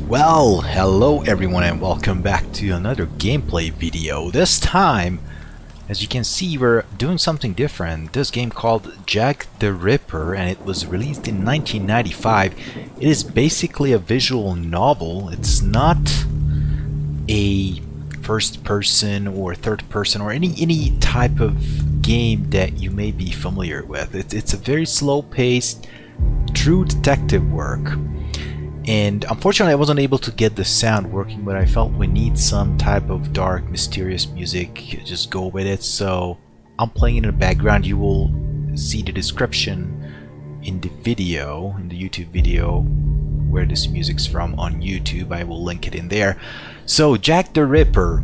Well, hello everyone and welcome back to another gameplay video. This time, as you can see, we're doing something different. This game called Jack the Ripper, and it was released in 1995. It is basically a visual novel. It's not a first person or third person or any type of game that you may be familiar with. It's a very slow-paced, true detective work. And unfortunately I wasn't able to get the sound working, but I felt we need some type of dark, mysterious music. Just go with it. So I'm playing in the background. You will see the description in the video, in the YouTube video, where this music's from on YouTube. I will link it in there. So Jack the Ripper.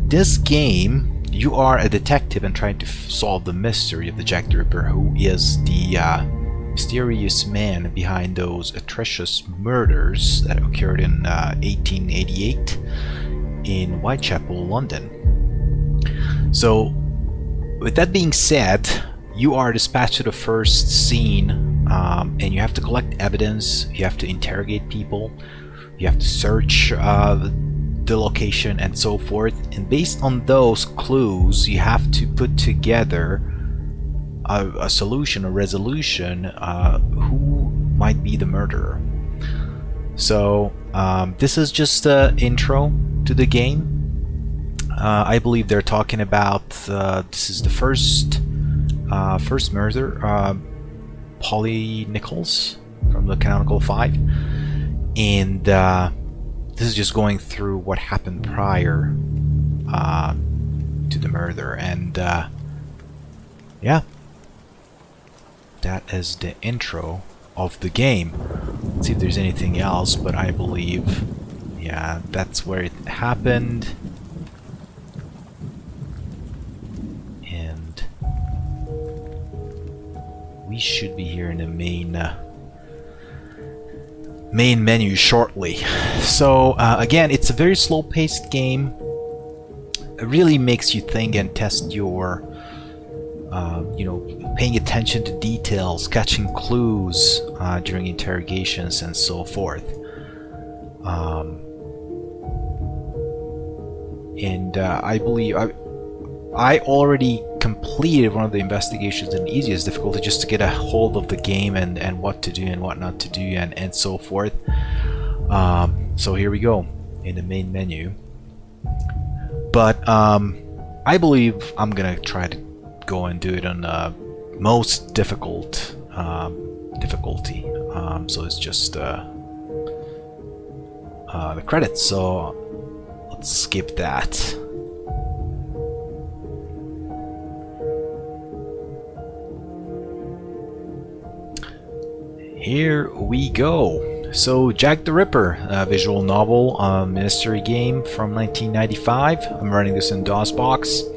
This game, you are a detective and trying to solve the mystery of the Jack the Ripper, who is the mysterious man behind those atrocious murders that occurred in 1888 in Whitechapel, London. So, with that being said, you are dispatched to the first scene, and you have to collect evidence, you have to interrogate people, you have to search the location and so forth, and based on those clues you have to put together a solution, a resolution, who might be the murderer. So this is just the intro to the game. I believe they're talking about this is the first murder, Polly Nichols from the Canonical 5, and this is just going through what happened prior to the murder, and yeah. That is the intro of the game. Let's see if there's anything else, but I believe, yeah, that's where it happened. And we should be here in the main menu shortly. So again, it's a very slow-paced game. It really makes you think and test your paying attention to details, catching clues during interrogations and so forth. I believe I already completed one of the investigations in the easiest difficulty just to get a hold of the game and what to do and what not to do and so forth. So here we go in the main menu. But I believe I'm gonna try to go and do it on most difficult difficulty. So it's just the credits. So let's skip that. Here we go. So Jack the Ripper, a visual novel, mystery game from 1995. I'm running this in DOSBox.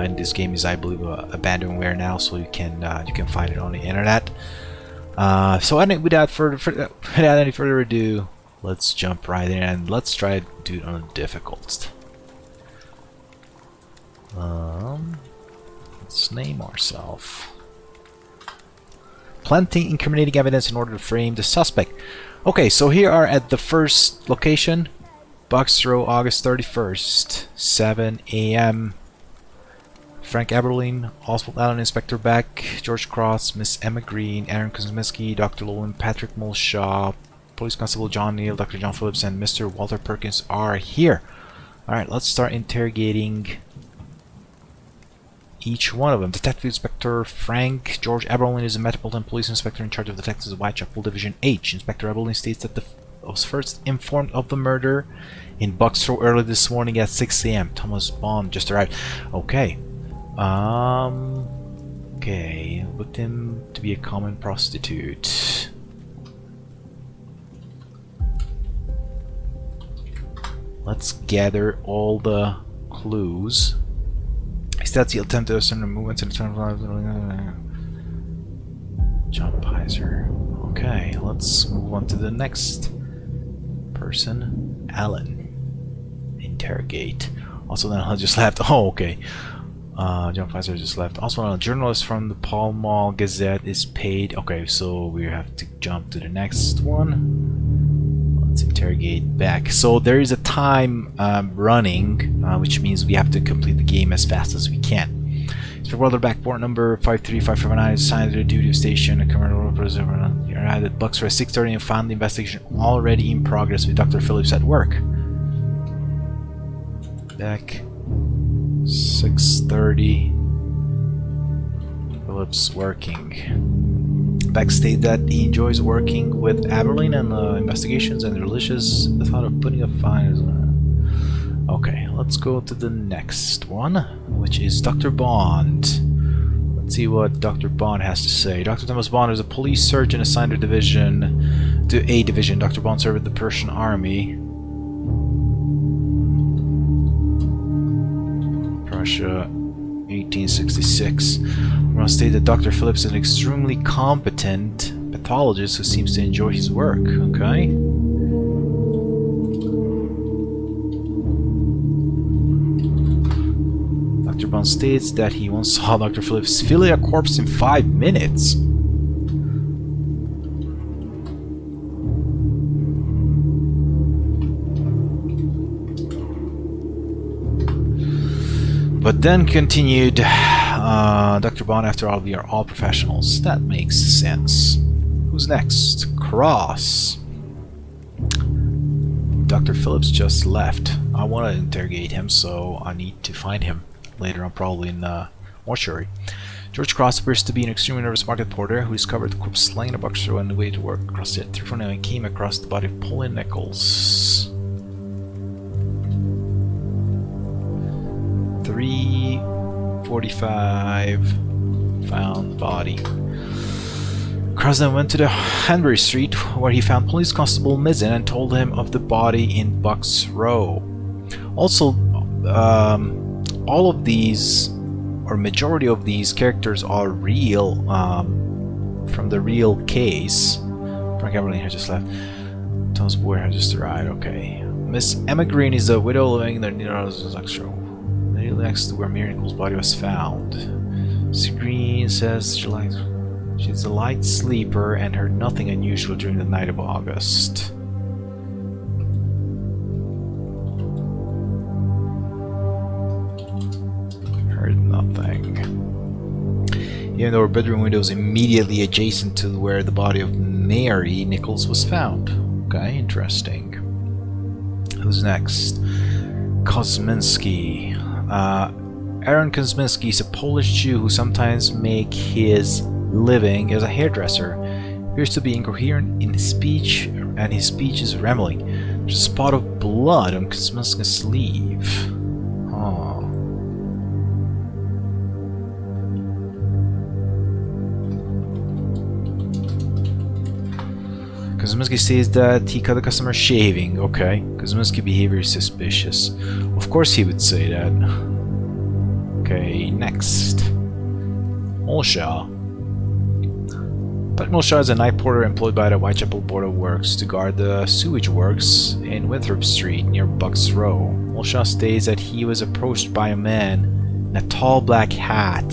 And this game is, I believe, abandonware now, so you can find it on the internet. So without any further ado, let's jump right in and let's try to do it on the difficult. Let's name ourselves. Planting incriminating evidence in order to frame the suspect. Okay, so here are at the first location, Bucks Row, August 31st, 7 a.m. Frank Eberlin, Oswald Allen, Inspector Beck, George Cross, Miss Emma Green, Aaron Kosminski, Dr. Lowen, Patrick Mulshaw, Police Constable John Neal, Dr. John Phillips, and Mr. Walter Perkins are here. Alright, let's start interrogating each one of them. Detective Inspector Frank George Eberlin is a Metropolitan Police Inspector in charge of Detectives of Whitechapel Division H. Inspector Eberlin states that was first informed of the murder in Bucks Row early this morning at 6 a.m. Thomas Bond just arrived. Okay. Okay, looked him to be a common prostitute. Let's gather all the clues. He starts the attempted assumed movements and John Pizer. Okay, let's move on to the next person. Alan. Interrogate. Also, then I just left. Oh, okay. John Pizer just left. Also, a journalist from the Pall Mall Gazette is paid. Okay, so we have to jump to the next one. Let's interrogate back. So there is a time running, which means we have to complete the game as fast as we can. So Back port number 53559 is assigned to the duty station. A criminal prisoner arrived at Bucks for 6:30 and found the investigation already in progress with Dr. Phillips at work. Back 6:30. Phillips working. Beck stated that he enjoys working with Aberlin and investigations and relishes the thought of putting a fine. Okay, let's go to the next one, which is Dr. Bond. Let's see what Dr. Bond has to say. Dr. Thomas Bond is a police surgeon assigned to A division. Dr. Bond served with the Persian Army. Prussia, 1866. I want to state that Dr. Phillips is an extremely competent pathologist who seems to enjoy his work. Okay. Dr. Bond states that he once saw Dr. Phillips fillet a corpse in 5 minutes. But then continued, Dr. Bond, after all, we are all professionals. That makes sense. Who's next? Cross. Dr. Phillips just left. I want to interrogate him, so I need to find him later on, probably in the mortuary. George Cross appears to be an extremely nervous market porter who discovered the corpse laying in a box on the way to work across it. 349 came across the body of Pauline Nichols. 3:45 found body. Cross then went to the Hanbury Street where he found Police Constable Mizzen and told him of the body in Bucks Row. Also, all of these, or majority of these characters are real, from the real case. Frank Everling has just left. Thomas Boyer has just arrived. Okay. Miss Emma Green is a widow living in the next to where Mary Nichols' body was found. Miss Green says she's a light sleeper and heard nothing unusual during the night of August. Heard nothing. Even though her bedroom window is immediately adjacent to where the body of Mary Nichols was found. Okay, interesting. Who's next? Kosminski. Aaron Kosminski is a Polish Jew who sometimes makes his living as a hairdresser. Appears to be incoherent in his speech, and his speech is rambling. There's a spot of blood on Kosminski's sleeve. Oh. Kosminski says that he caught the customer shaving. Okay. Kosminski's behavior is suspicious. Of course he would say that. Okay, next. Mulshaw. Pat Mulshaw is a night porter employed by the Whitechapel Board of Works to guard the sewage works in Winthrop Street near Bucks Row. Mulshaw states that he was approached by a man in a tall black hat.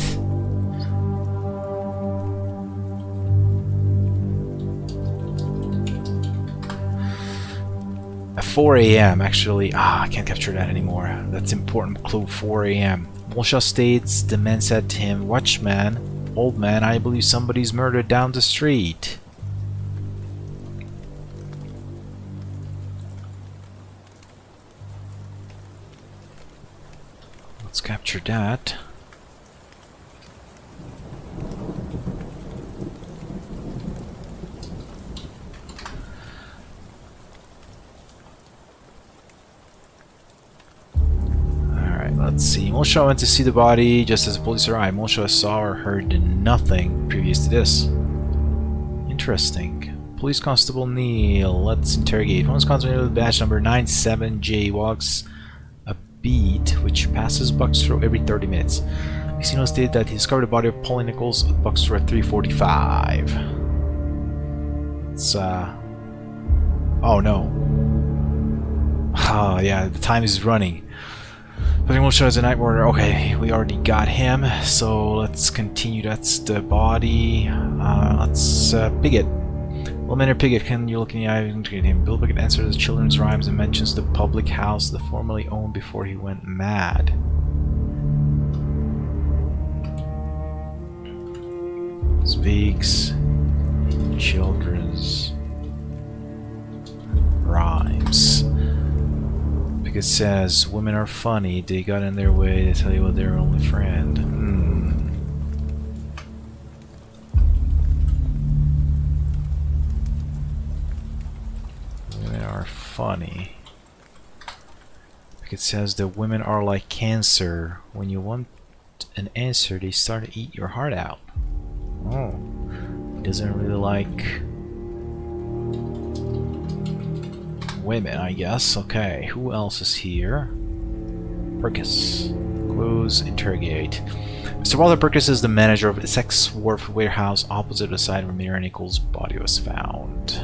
At 4 a.m. actually. I can't capture that anymore. That's important clue. 4 a.m. Mulshaw states the man said to him, "Watchman, old man, I believe somebody's murdered down the street." Let's capture that. Let's see. Mulshaw went to see the body just as the police arrived. Mulshaw saw or heard nothing previous to this. Interesting. Police Constable Neil. Let's interrogate. Police Constable Neil, badge number 97J, walks a beat which passes Bucks Row every 30 minutes. Casino stated that he discovered the body of Pauline Nichols at Bucks Row at 3:45. It's oh no. Oh yeah, the time is running. But Mulshaw is a night warder. Okay, we already got him, so let's continue. That's the body. Let's pick it. Well, Manor Piggott, can you look in the eye and treat him? Bill Piggott answers the children's rhymes and mentions the public house the formerly owned before he went mad. Speaks in children's rhymes. Piggott says, women are funny, they got in their way, they tell you what their only friend. Women are funny. Piggott says that women are like cancer. When you want an answer, they start to eat your heart out. Oh, he doesn't really like women, I guess. Okay, who else is here? Perkis. Close, interrogate. Mr. Walter Perkis is the manager of a sex wharf warehouse opposite the site where Mira Nichols' body was found.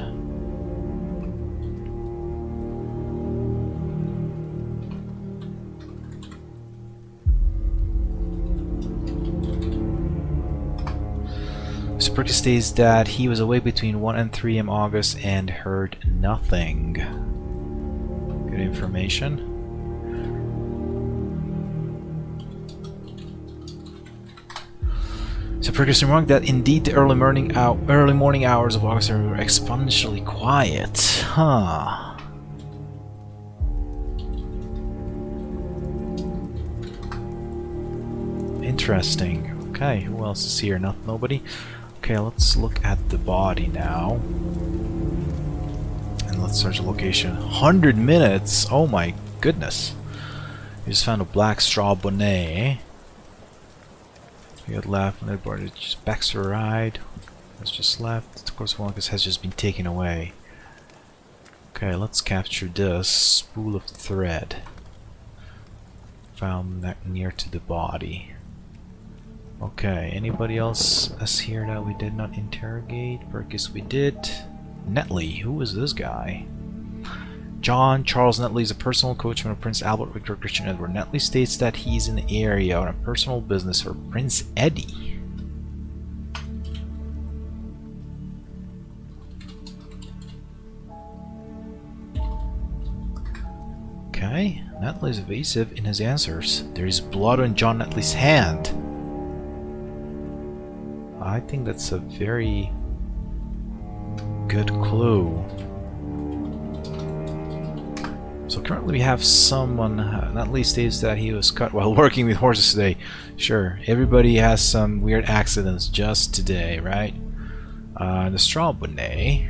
Mr. Perkis states that he was awake between 1 and 3 in August and heard nothing. Good information. So Perkis remarked that indeed the early morning hours of August were exponentially quiet. Huh. Interesting. Okay, who else is here? Nobody? Okay, let's look at the body now. And let's search the location. 100 minutes! Oh my goodness. We just found a black straw bonnet. We got left, and the just Baxter ride. That's just left. Of course, one has just been taken away. Okay, let's capture this spool of thread. Found that near to the body. Okay, anybody else is here that we did not interrogate? Perkis we did. Netley, who is this guy? John Charles Netley is a personal coachman of Prince Albert Victor Christian Edward. Netley states that he's in the area on a personal business for Prince Eddie. Okay, Netley is evasive in his answers. There is blood on John Netley's hand. I think that's a very good clue. So currently we have someone, Netley states that he was cut while working with horses today. Sure, everybody has some weird accidents just today, right? The straw bonnet.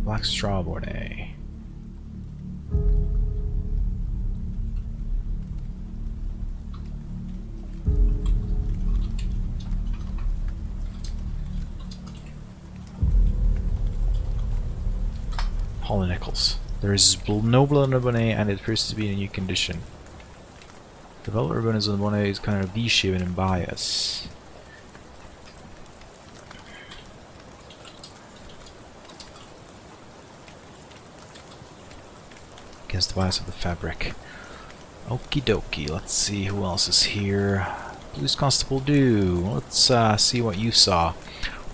Black straw bonnet. Holly Nichols. There is no blood on the bonnet and it appears to be in a new condition. The velvet ribbon is on the bonnet is kind of V-shaped and bias. Against the bias of the fabric. Okie dokie, let's see who else is here. Police Constable Do. Let's see what you saw.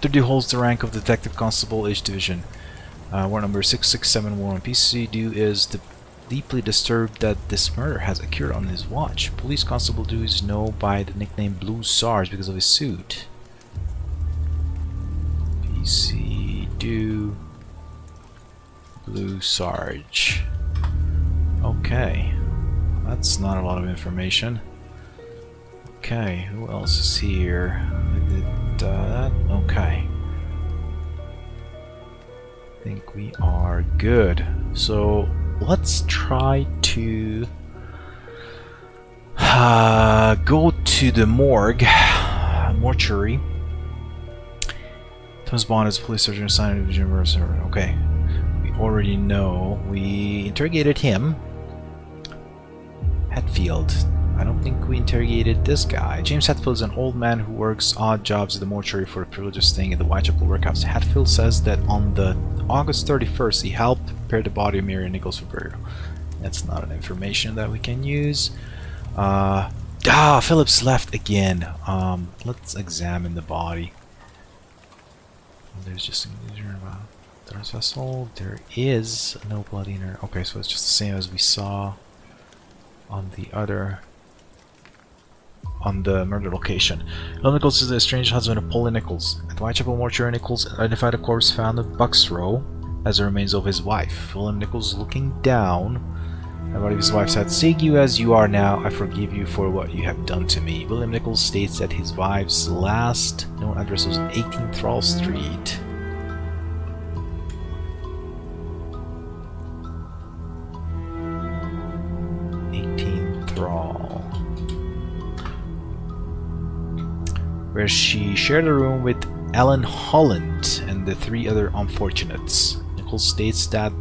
Dr. Do holds the rank of Detective Constable H Division. Warrant number 6671. PC Do is deeply disturbed that this murder has occurred on his watch. Police Constable Do is known by the nickname Blue Sarge because of his suit. PC Do Blue Sarge. Okay, that's not a lot of information. Okay, who else is here? I did that. Okay. I think we are good. So let's try to go to the mortuary. Thomas Bond is police surgeon assigned to Division of. Okay, we already know. We interrogated him. Hatfield. I don't think we interrogated this guy. James Hatfield is an old man who works odd jobs at the mortuary for the privilege of staying at the Whitechapel workhouse. Hatfield says that on the August 31st he helped prepare the body of Mary Nichols for burial. That's not an information that we can use. Phillips left again. Let's examine the body. There's just an there's a vessel. There is no bloody inner. Okay, so it's just the same as we saw on the other, on the murder location. Bill Nichols is the estranged husband of Polly Nichols. At Whitechapel mortuary, Nichols identified a corpse found in Bucks Row as the remains of his wife. William Nichols, looking down at the body of his wife, said, "Seeing you as you are now, I forgive you for what you have done to me." William Nichols states that his wife's last known address was 18 Thrall Street. Where she shared a room with Alan Holland and the 3 other unfortunates. Nichols states that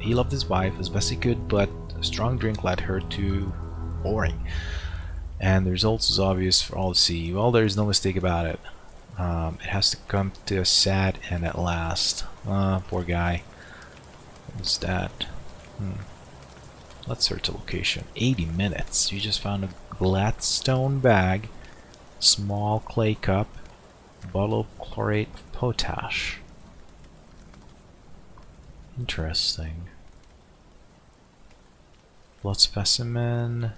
he loved his wife as best he could, but a strong drink led her to boring. And the result is obvious for all to see. Well, there is no mistake about it. It has to come to a sad end at last. Poor guy. What's that? Let's search the location. 80 minutes. You just found a Gladstone bag, small clay cup, bottle of chlorate of potash. Interesting. Blood specimen.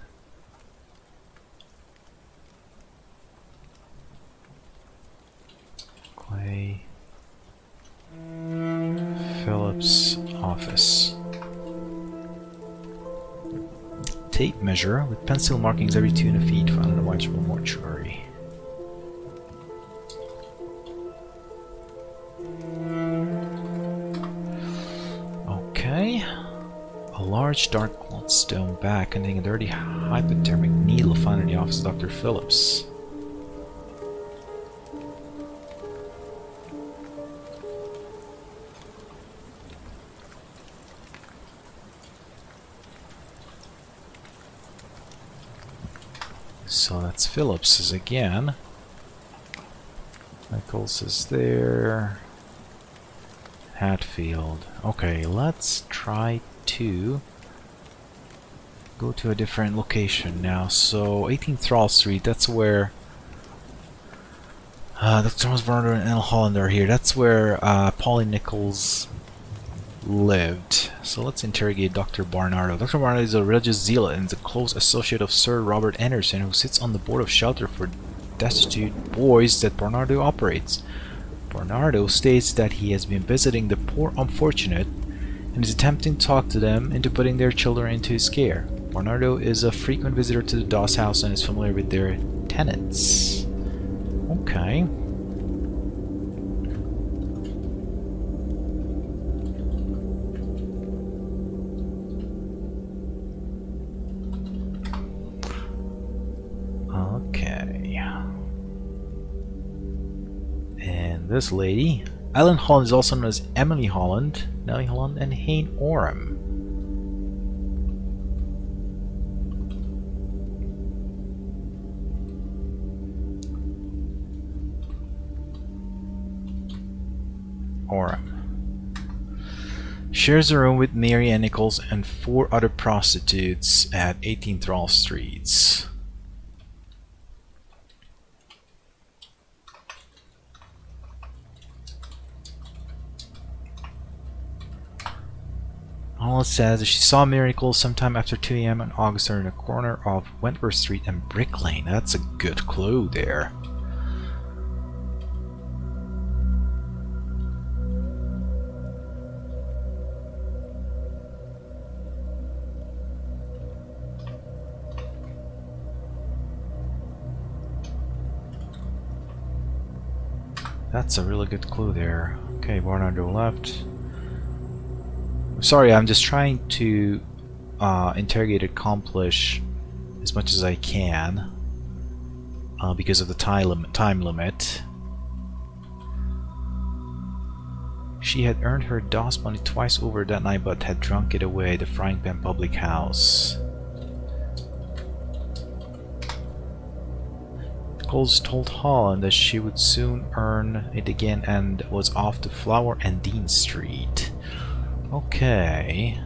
Clay. Phillips' office. Tape measure with pencil markings every 2.5 feet found in the Whitechapel mortuary. Okay. A large dark stone bag containing a dirty hypodermic needle found in the office of Dr. Phillips. So that's Phillips's again. Nichols is there. Hatfield. Okay, let's try to go to a different location now. So 18 Thrall Street, that's where Dr. Thomas Barnard and Al Holland are here. That's where Polly Nichols lived. So let's interrogate Dr. Barnardo. Dr. Barnardo is a religious zealot and is a close associate of Sir Robert Anderson, who sits on the board of shelter for destitute boys that Barnardo operates. Barnardo states that he has been visiting the poor unfortunate and is attempting to talk to them into putting their children into his care. Barnardo is a frequent visitor to the Doss house and is familiar with their tenants. Okay. This lady, Ellen Holland, is also known as Emily Holland, Nellie Holland, and Hayne Oram. Shares a room with Mary Ann Nichols and 4 other prostitutes at 18 Thrall Streets. All it says is she saw Mary Nichols sometime after 2 a.m. in August in the corner of Wentworth Street and Brick Lane. That's a good clue there. That's a really good clue there. Okay, Barnardo left. Sorry, I'm just trying to interrogate accomplish as much as I can because of the time limit. She had earned her DOS money twice over that night but had drunk it away at the Frying Pan public house. Nichols told Holland that she would soon earn it again and was off to Flower and Dean Street. Okay.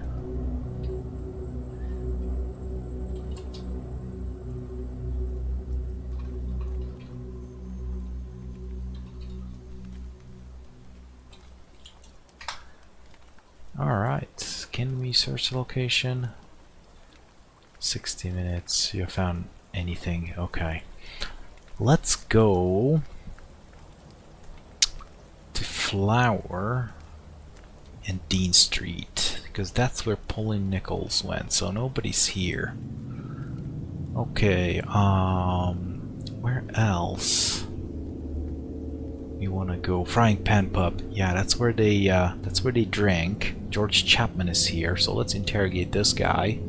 Alright, can we search the location? 60 minutes. You found anything? Okay. Let's go to Flower and Dean Street, because that's where Pauline Nichols went, so nobody's here. Okay, where else we wanna go? Frying Pan Pub. Yeah, that's where they drink. George Chapman is here, so let's interrogate this guy.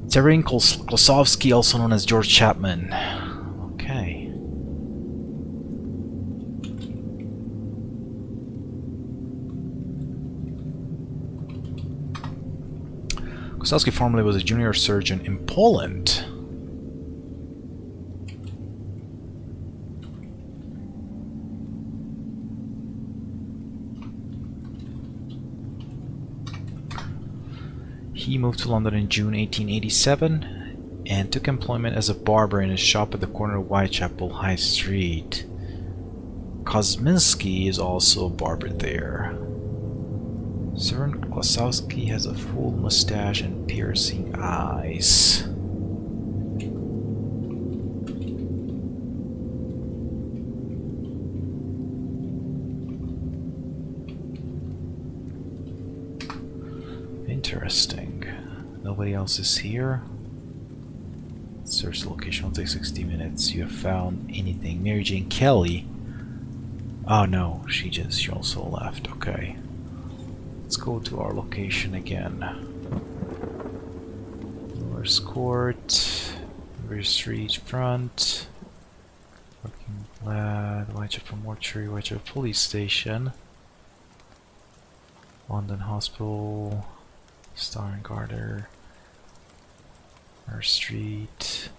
Terry Klosowski, also known as George Chapman. Okay. Klosowski formerly was a junior surgeon in Poland. He moved to London in June 1887 and took employment as a barber in a shop at the corner of Whitechapel High Street. Kosminski is also a barber there. Søren Klosowski has a full mustache and piercing eyes. Interesting. Nobody else is here. Search the location will take 60 minutes. You have found anything? Mary Jane Kelly. Oh no, she also left. Okay. Let's go to our location again. Miller's Court, River Street front, Working Lad, Whitechapel Mortuary, Whitechapel Police Station, London Hospital, Star and Garter, Miller Street,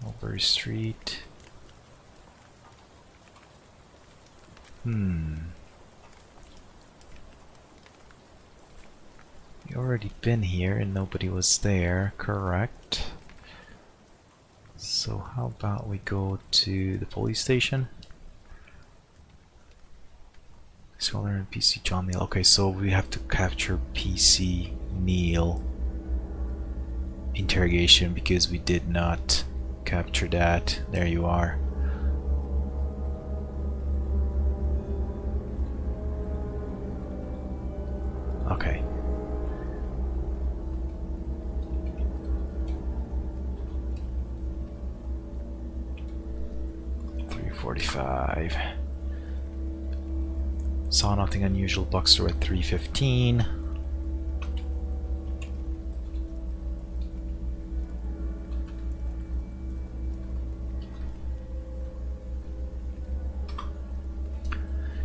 Mulberry Street. We already been here and nobody was there, correct? So how about we go to the police station? Scholar and PC John Neal. Okay, so we have to capture PC Neal interrogation because we did not capture that. There you are. Okay. .45. Saw nothing unusual. Boxer at 3:15.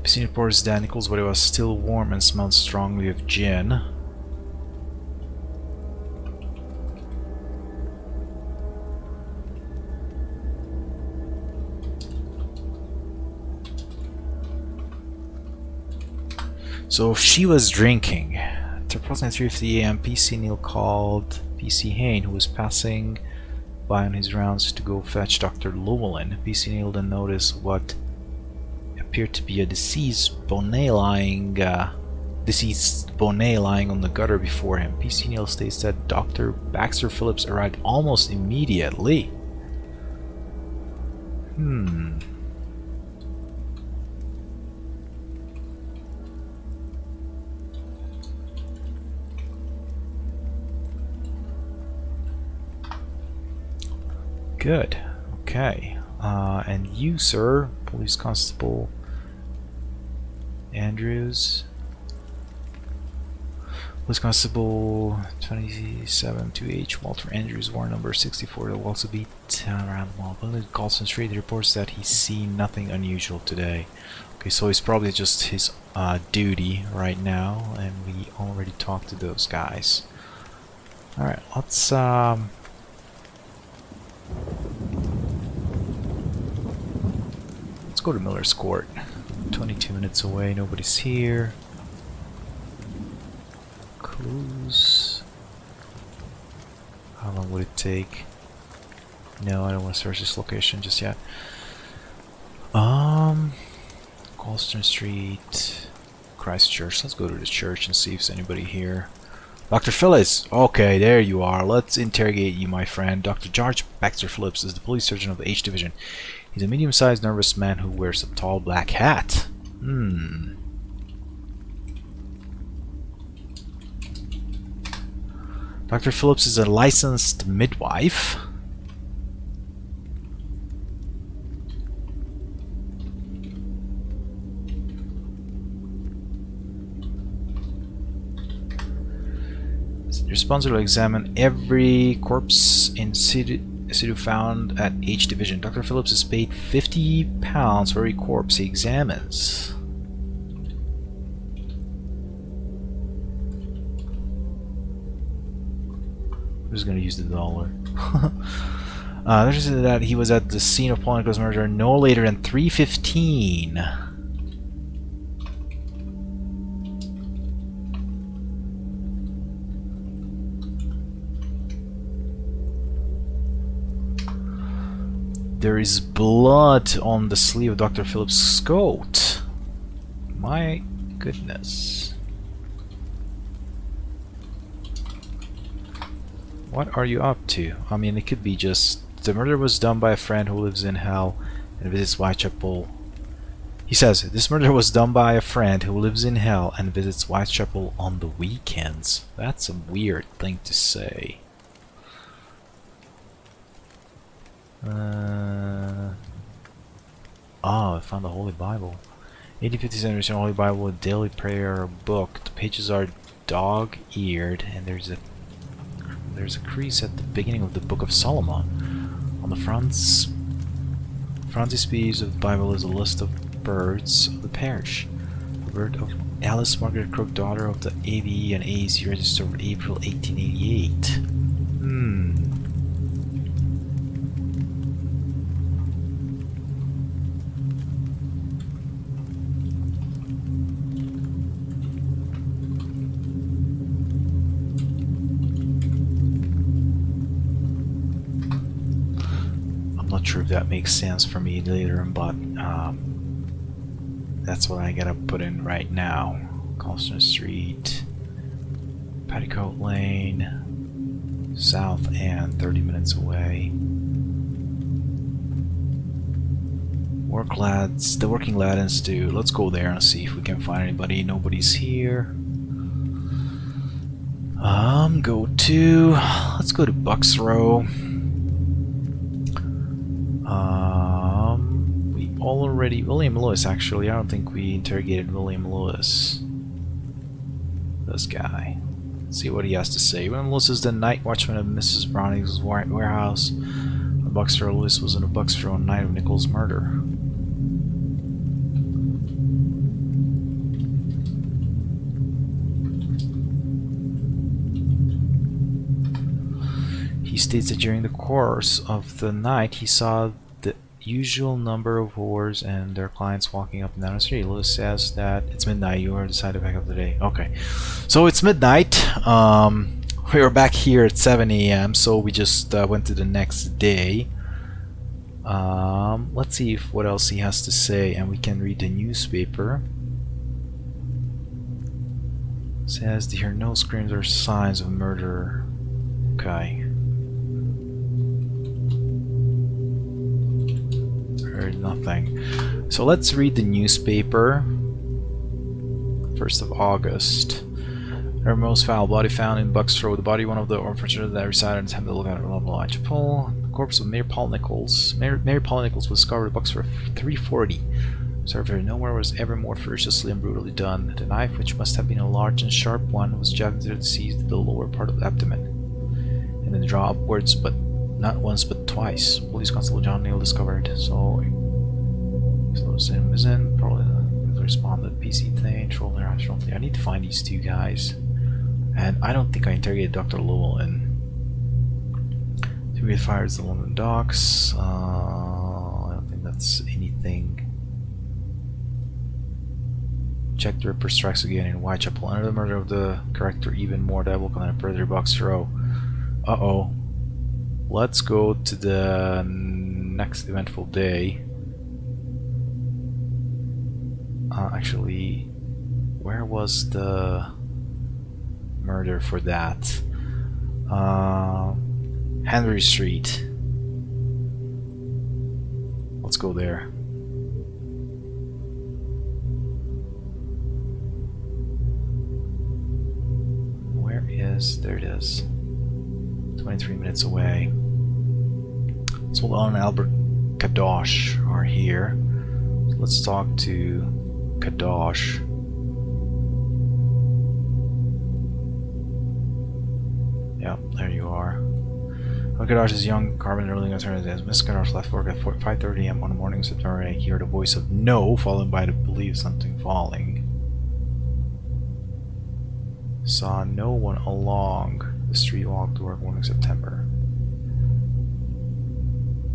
Piscine reports Dan Nichols' body was still warm and smelled strongly of gin. So she was drinking. At approximately 3:50 a.m., PC Neal called PC Hain, who was passing by on his rounds to go fetch Dr. Llewellyn. PC Neal then noticed what appeared to be a deceased bonnet lying on the gutter before him. PC Neal states that Dr. Baxter Phillips arrived almost immediately. Good. Okay. And you, sir, Police Constable Andrews. Police Constable 27-2H, Walter Andrews, warrant number 64, the Walsall Beat, around the mall. Colson Street reports that he's seen nothing unusual today. Okay, so it's probably just his duty right now, and we already talked to those guys. Alright, let's go to Miller's Court. 22 minutes away, nobody's here. Clues. How long would it take? No, I don't want to search this location just yet. Colston Street, Christchurch. Let's go to the church and see if there's anybody here. Dr. Phillips! Okay, there you are. Let's interrogate you, my friend. Dr. George Baxter Phillips is the police surgeon of the H Division. He's a medium-sized, nervous man who wears a tall black hat. Dr. Phillips is a licensed midwife. Responsible to examine every corpse in situ found at H Division. Dr. Phillips is paid £50 for every corpse he examines. Who's going to use the dollar? There's that he was at the scene of Paul Nichols' murder no later than 3:15. There is blood on the sleeve of Dr. Phillips' coat. My goodness. What are you up to? I mean, it could be just the murder was done by a friend who lives in hell and visits Whitechapel. He says, this murder was done by a friend who lives in hell and visits Whitechapel on the weekends. That's a weird thing to say. I found the Holy Bible. 1857 edition Holy Bible, a daily prayer book. The pages are dog-eared, and there's a crease at the beginning of the Book of Solomon. On the frontispiece of the Bible is a list of birds of the parish. The birth of Alice Margaret Crook, daughter of the ABE and AEC register of April 1888. Sure if that makes sense for me later, but that's what I gotta put in right now. Colston Street, Petticoat Lane, South End, 30 minutes away. The Working Lad Institute. Let's go there and see if we can find anybody. Nobody's here. Let's go to Bucks Row. William Lewis, actually. I don't think we interrogated William Lewis. This guy. Let's see what he has to say. William Lewis is the night watchman of Mrs. Browning's warehouse. Bucks Row. Lewis was in a Bucks Row on the night of Nichols' murder. He states that during the course of the night he saw the usual number of whores and their clients walking up and down the street. Lewis says that it's midnight. You are the side effect of the day. Okay, so it's midnight. We were back here at 7 AM, so we just went to the next day. Let's see what else he has to say, and we can read the newspaper. It says there are no screams or signs of murder. Okay. Heard nothing. So let's read the newspaper. 1st of August. Most foul body found in Bucks Row. The body one of the orphanages that resided in Temple Lookout of Whitechapel. The corpse of Mary Paul Nichols. Mary Paul Nichols was discovered in Bucks Row 340. Survey nowhere was ever more ferociously and brutally done. The knife, which must have been a large and sharp one, was jabbed into the deceased at the lower part of the abdomen, and then drawn upwards, but not once but twice. Police Constable John Neal discovered. So Sim is in. Probably responded. PC thing. Troll international. I need to find these two guys. And I don't think I interrogated Dr. Llewellyn. We fired the London docks. I don't think that's anything. Jacktheripper strikes again in Whitechapel. Under the murder of the character, even more diabolical than a further Bucks Row. Uh-oh. Let's go to the next eventful day. Actually, where was the murder for that? Henry Street. Let's go there. Where is... there it is. 23 minutes away. Solon and Albert Kadosh are here. So let's talk to Kadosh. Yep, there you are. Kadosh is young, carbon early alternative. Miss Kadosh left work at 5:30 a.m. on the morning of September 8. He heard a voice of no, followed by the belief of something falling. Saw no one along the street walk to work morning September.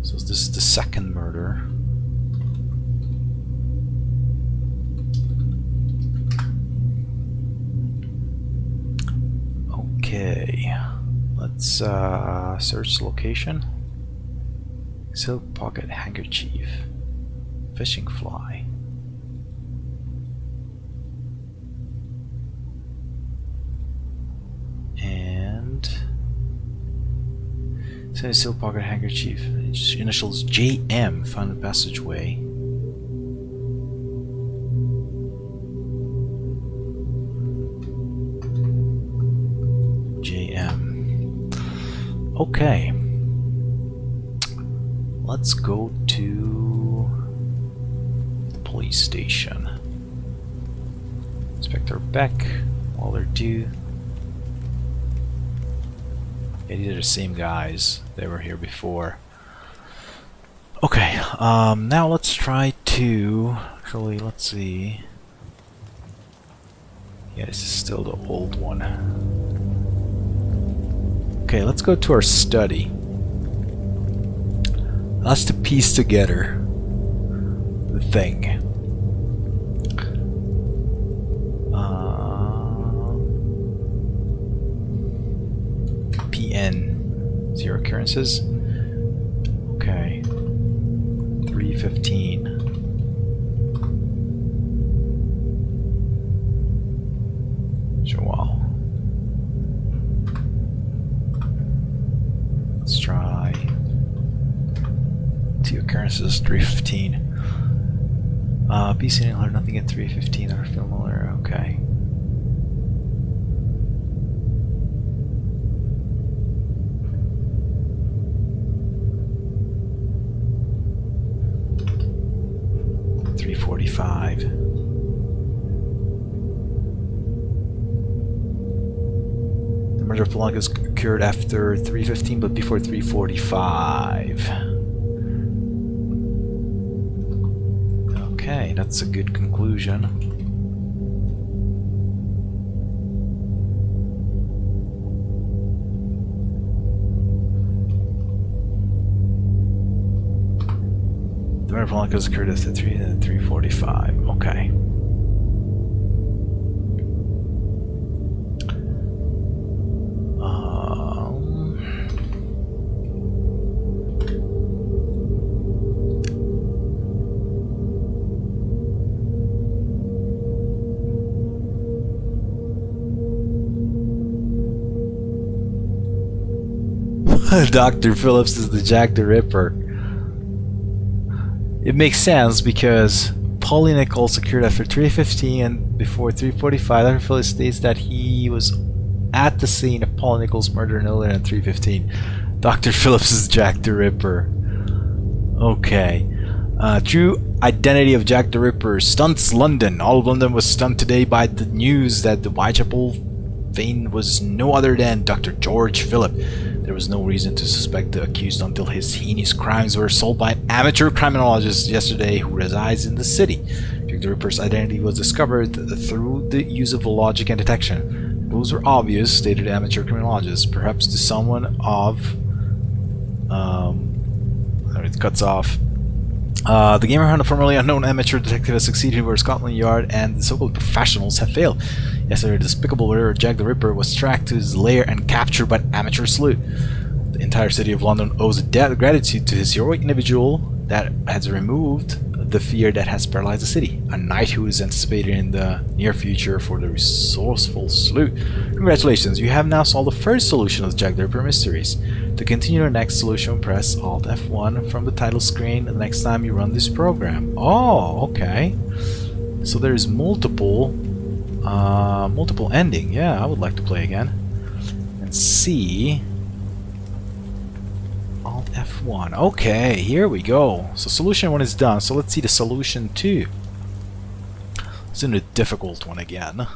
So this is the second murder. Okay, let's search the location. Silk pocket handkerchief, fishing fly. And so a silk pocket handkerchief. Initials JM found in the passageway. JM. Okay. Let's go to the police station. Inspector Beck, Waller Dew. Yeah, these are the same guys. They were here before. Okay, now let's try to... Actually, let's see. Yeah, this is still the old one. Okay, let's go to our study. That's to piece together the thing. PN 0 occurrences. Okay. 315. Joel. Let's try 2 occurrences, 315. PC alert, nothing at 315 or film alert, okay. .45. The murder of Polanca's occurred after 3:15, but before 3:45. Okay, that's a good conclusion. The murder of Polanca's occurred after 3:45. Okay. Dr. Phillips is the Jack the Ripper. It makes sense because Polly Nichols occurred after 3:15 and before 3:45. Dr. Phillips states that he was at the scene of Polly Nichols' murder no later than 3:15. Dr. Phillips is Jack the Ripper. Okay. True identity of Jack the Ripper stunts London. All of London was stunned today by the news that the Whitechapel vein was no other than Dr. George Phillip. There was no reason to suspect the accused until his heinous crimes were solved by an amateur criminologist yesterday who resides in the city. Jack the Ripper's identity was discovered through the use of logic and detection. Clues were obvious, stated amateur criminologist, perhaps to someone of... it cuts off. The gamer hunter, formerly unknown amateur detective, has succeeded where Scotland Yard and the so-called professionals have failed. Yesterday, the despicable murderer Jack the Ripper was tracked to his lair and captured by an amateur sleuth. The entire city of London owes a debt of gratitude to this heroic individual that has removed the fear that has paralyzed the city. A knight who is anticipated in the near future for the resourceful sleuth. Congratulations, you have now solved the first solution of the Jack the Ripper mysteries. To continue the next solution, press Alt F1 from the title screen the next time you run this program. Oh, okay. So there's multiple ending. Yeah, I would like to play again. And see. Alt F1. Okay, here we go. So solution 1 is done. So let's see the solution 2. Let's do the difficult one again.